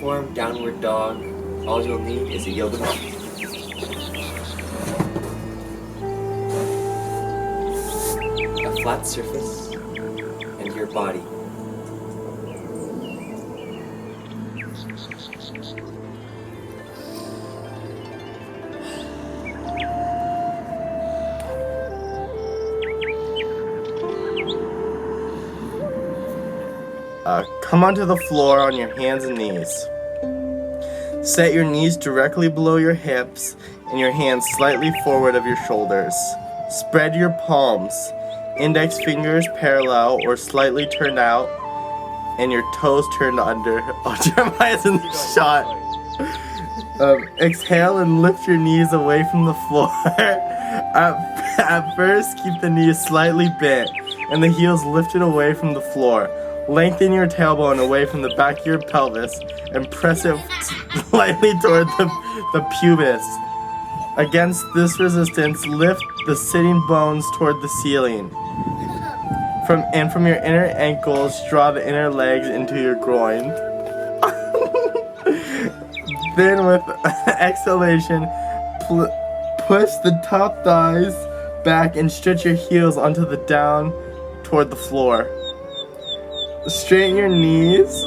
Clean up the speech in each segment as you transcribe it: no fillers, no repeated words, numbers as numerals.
form, downward dog, all you'll need is a yoga mat, a flat surface, and your body. Come onto the floor on your hands and knees. Set your knees directly below your hips and your hands slightly forward of your shoulders. Spread your palms, index fingers parallel or slightly turned out, and your toes turned under. Oh, Jeremiah's in the shot. Exhale and lift your knees away from the floor. At first, keep the knees slightly bent and the heels lifted away from the floor. Lengthen your tailbone away from the back of your pelvis and press it slightly toward the pubis. Against this resistance, lift the sitting bones toward the ceiling. From your inner ankles, draw the inner legs into your groin. Then with exhalation, push the top thighs back and stretch your heels onto the down toward the floor. Straighten your knees.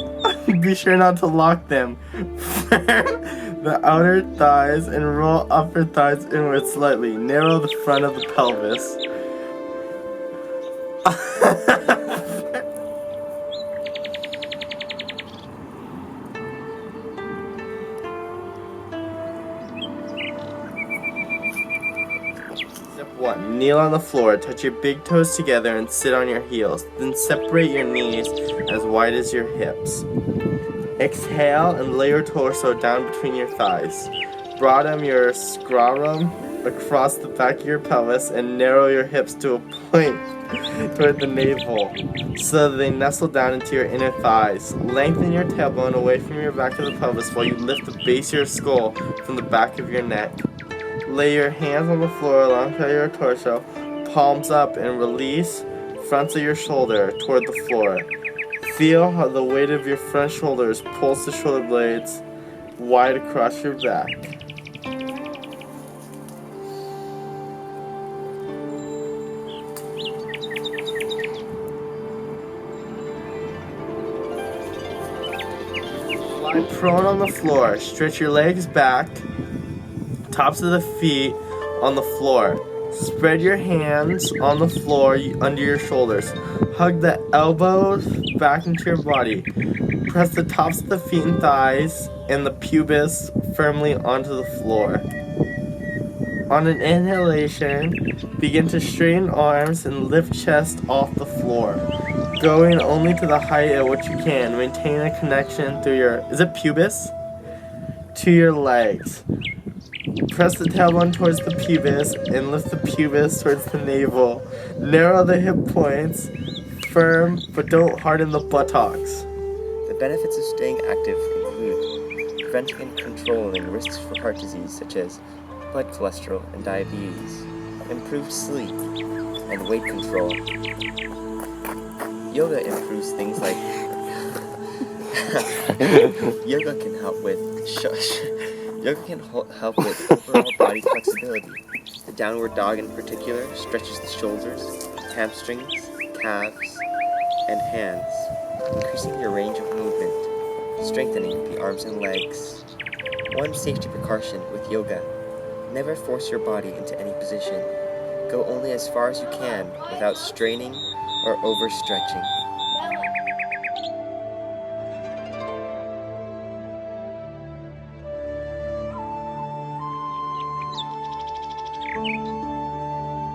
Be sure not to lock them. Firm the outer thighs and roll upper thighs inward slightly. Narrow the front of the pelvis. Step 1. Kneel on the floor. Touch your big toes together and sit on your heels. Then separate your knees as wide as your hips. Exhale and lay your torso down between your thighs. Broaden your scrotum across the back of your pelvis and narrow your hips to a point toward the navel so that they nestle down into your inner thighs. Lengthen your tailbone away from your back of the pelvis while you lift the base of your skull from the back of your neck. Lay your hands on the floor alongside your torso, palms up, and release fronts of your shoulder toward the floor. Feel how the weight of your front shoulders pulls the shoulder blades wide across your back. Lie prone on the floor. Stretch your legs back, tops of the feet on the floor. Spread your hands on the floor under your shoulders. Hug the elbows back into your body. Press the tops of the feet and thighs and the pubis firmly onto the floor. On an inhalation, begin to straighten arms and lift chest off the floor, going only to the height at which you can. Maintain a connection through your, is it pubis? To your legs. Press the tailbone towards the pubis and lift the pubis towards the navel. Narrow the hip points, firm, but don't harden the buttocks. The benefits of staying active include preventing and controlling risks for heart disease such as blood cholesterol and diabetes, improved sleep, and weight control. Yoga improves things like yoga can help with overall body flexibility. The downward dog in particular stretches the shoulders, hamstrings, calves, and hands, increasing your range of movement, strengthening the arms and legs. One safety precaution with yoga: never force your body into any position. Go only as far as you can without straining or overstretching.